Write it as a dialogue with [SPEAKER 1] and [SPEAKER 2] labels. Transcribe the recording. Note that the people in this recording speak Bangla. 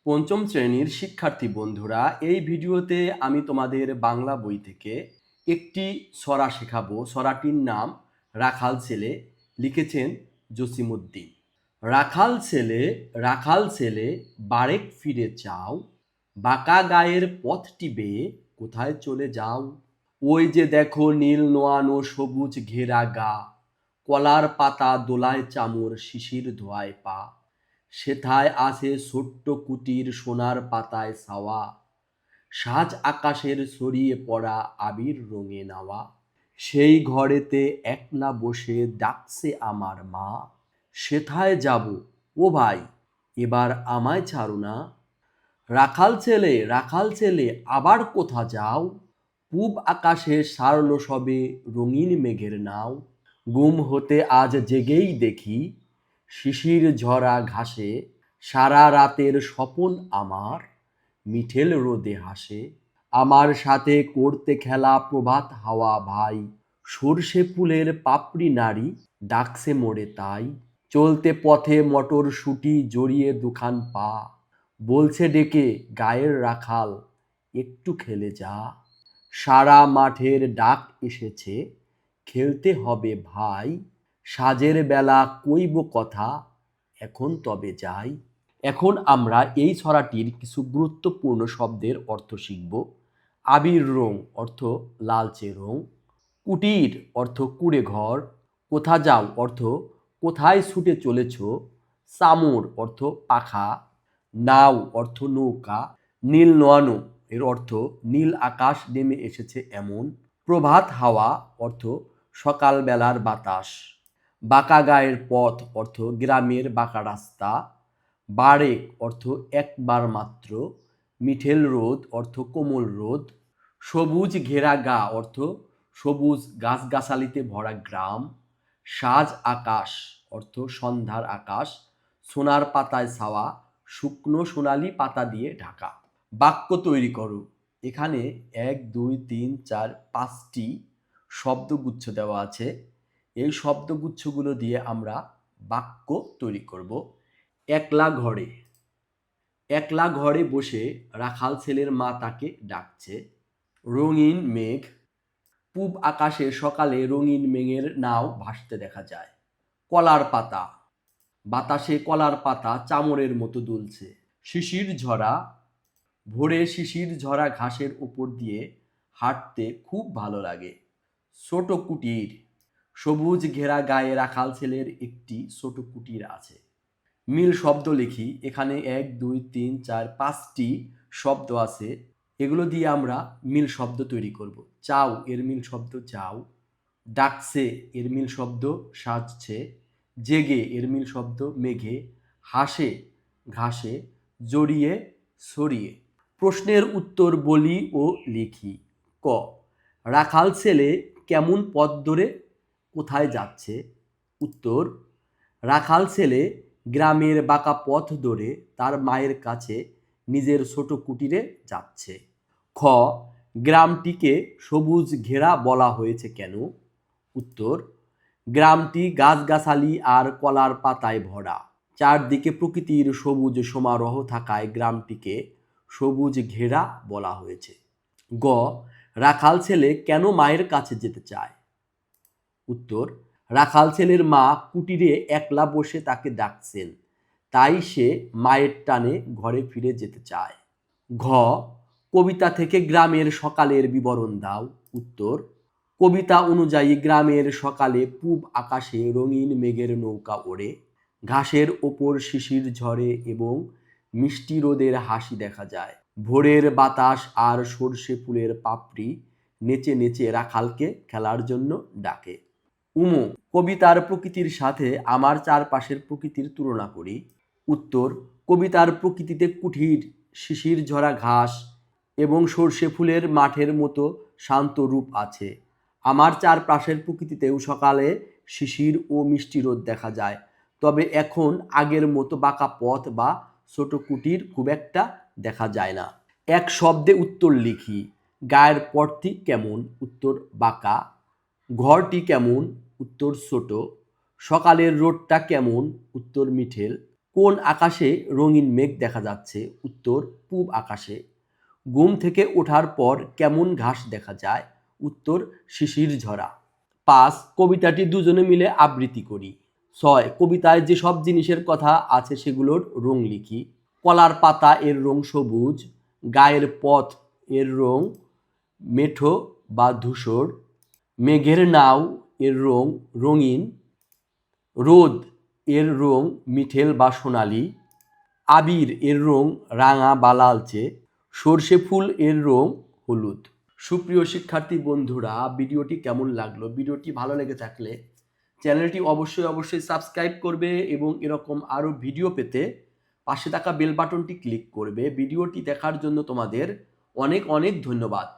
[SPEAKER 1] পঞ্চম শ্রেণীর শিক্ষার্থী বন্ধুরা, এই ভিডিওতে আমি তোমাদের বাংলা বই থেকে একটি ছড়া শেখাবো। ছড়াটির নাম রাখাল ছেলে, লিখেছেন জসিমউদ্দিন। রাখাল ছেলে, রাখাল ছেলে, বারেক ফিরে চাও, বাঁকা গায়ের পথটি বেয়ে কোথায় চলে যাও? ওই যে দেখো নীল নোয়ানো সবুজ ঘেরা গা, কলার পাতা দোলায় চামর, শিশির ধোয়ায় পা, সেথায় আছে ছোট্ট কুটির, সোনার পাতায় ছাওয়া, সাজ আকাশের ছড়িয়ে পড়া আবির রঙে নাওয়া, সেই ঘরেতে একলা বসে ডাকছে আমার মা, সেথায় যাব ও ভাই, এবার আমায় ছাড়ো না। রাখাল ছেলে, রাখাল ছেলে, আবার কোথা যাও? পূব আকাশে সারলো সবে রঙিন মেঘের নাও, ঘুম হতে আজ জেগেই দেখি শিশির ঝরা ঘাসে সারা রাতের স্বপন আমার মিঠেল রোদে হাসে। আমার সাথে করতে খেলা প্রভাত হাওয়া ভাই, সর্ষে ফুলের পাপড়ি নাড়ি ডাকছে মোরে তাই, চলতে পথে মটরশুঁটি জড়িয়ে দুখান পা, বলছে ডেকে গায়ের রাখাল একটু খেলে যা, সারা মাঠের ডাক এসেছে খেলতে হবে ভাই, সাজের বেলা কইব কথা এখন তবে যাই। এখন আমরা এই ছড়াটির কিছু গুরুত্বপূর্ণ শব্দের অর্থ শিখব। আবির রং অর্থ লালচে রং, কুটির অর্থ কুঁড়ে ঘর, কোথা যাও অর্থ কোথায় ছুটে চলেছ, চামর অর্থ পাখা, নাও অর্থ নৌকা, নীল নোয়ানো এর অর্থ নীল আকাশ নেমে এসেছে এমন, প্রভাত হাওয়া অর্থ সকালবেলার বাতাস, বাঁকা গায়ের পথ অর্থ গ্রামের বাঁকা রাস্তা, বারেক অর্থ একবার মাত্র, মিঠেল রোদ অর্থ কোমল রোদ, সবুজ ঘেরা গা অর্থ সবুজ গাছগাছালিতে ভরা গ্রাম, সাজ আকাশ অর্থ সন্ধ্যার আকাশ, সোনার পাতায় ছাওয়া, শুকনো সোনালি পাতা দিয়ে ঢাকা। বাক্য তৈরি করো। এখানে ১, ২, ৩, ৪, ৫টি শব্দগুচ্ছ দেওয়া আছে। এই শব্দগুচ্ছগুলো দিয়ে আমরা বাক্য তৈরি করব। একলা ঘরে, একলা ঘরে বসে রাখাল ছেলের মা তাকে ডাকছে। রঙিন মেঘ, পূব আকাশে সকালে রঙিন মেঘের নাও ভাসতে দেখা যায়। কলার পাতা, বাতাসে কলার পাতা চামরের মতো দুলছে। শিশির ঝরা, ভোরে শিশির ঝরা ঘাসের উপর দিয়ে হাঁটতে খুব ভালো লাগে। ছোট কুটির, সবুজ ঘেরা গায়ে রাখাল ছেলের একটি ছোট কুটির আছে। মিল শব্দ লিখি। এখানে ১, ২, ৩, ৪, ৫টি শব্দ আছে। এগুলো দিয়ে আমরা মিল শব্দ তৈরি করব। চাও এর মিল শব্দ যাও, ডাকছে এর মিল শব্দ সাজছে, জেগে এর মিল শব্দ মেঘে, হাসে ঘাসে, জড়িয়ে ছড়িয়ে। প্রশ্নের উত্তর বলি ও লিখি। ক, রাখাল ছেলে কেমন পথ ধরে কোথায় যাচ্ছে? উত্তর, রাখাল ছেলে গ্রামের বাঁকা পথ ধরে তার মায়ের কাছে নিজের ছোট কুটিরে যাচ্ছে। খ, গ্রামটিকে সবুজ ঘেরা বলা হয়েছে কেন? উত্তর, গ্রামটি গাছগাছালি আর কলার পাতায় ভরা। চারদিকে প্রকৃতির সবুজ সমারোহ থাকায় গ্রামটিকে সবুজ ঘেরা বলা হয়েছে। গ, রাখাল ছেলে কেন মায়ের কাছে যেতে চায়? উত্তর, রাখাল ছেলের মা কুটিরে একলা বসে তাকে ডাকছেন, তাই সে মায়ের টানে ঘরে ফিরে যেতে চায়। ঘ, কবিতা থেকে গ্রামের সকালের বিবরণ দাও। উত্তর, কবিতা অনুযায়ী গ্রামের সকালে পূব আকাশে রঙিন মেঘের নৌকা ওড়ে, ঘাসের ওপর শিশির ঝরে এবং মিষ্টি রোদের হাসি দেখা যায়। ভোরের বাতাস আর সর্ষে ফুলের পাপড়ি নেচে নেচে রাখালকে খেলার জন্য ডাকে। উমো, কবিতার প্রকৃতির সাথে আমার চারপাশের প্রকৃতির তুলনা করি। উত্তর, কবিতার প্রকৃতিতে কুঠির, শিশির ঝরা ঘাস এবং সর্ষে ফুলের মাঠের মতো শান্ত রূপ আছে। আমার চারপাশের প্রকৃতিতেও সকালে শিশির ও মিষ্টি রোদ দেখা যায়, তবে এখন আগের মতো বাঁকা পথ বা ছোট কুটির খুব একটা দেখা যায় না। এক শব্দে উত্তর লিখি। গায়ের পথটি কেমন? উত্তর, বাঁকা। ঘরটি কেমন? উত্তর, ছোট। সকালের রোদটা কেমন? উত্তর, মিঠেল। কোন আকাশে রঙিন মেঘ দেখা যাচ্ছে? উত্তর পূব আকাশে। ঘুম থেকে ওঠার পর কেমন ঘাস দেখা যায়? উত্তর শিশির ঝরা। ৫ কবিতাটি দুজনে মিলে আবৃত্তি করি। ৬ কবিতায় যেসব জিনিসের কথা আছে সেগুলোর রং লিখি। কলার পাতা এর রং সবুজ, গায়ের পথ এর রং মেঠো বা ধূসর, মেঘের নাও এর রং রঙিন, রোদ এর রং মিঠেল বা সোনালি, আবির এর রং রাঙা বা লালচে, সর্ষে ফুল এর রং হলুদ। সুপ্রিয় শিক্ষার্থী বন্ধুরা, ভিডিওটি কেমন লাগলো? ভিডিওটি ভালো লেগে থাকলে চ্যানেলটি অবশ্যই সাবস্ক্রাইব করবে এবং এরকম আরও ভিডিও পেতে পাশে থাকা বেল বাটনটি ক্লিক করবে। ভিডিওটি দেখার জন্য তোমাদের অনেক ধন্যবাদ।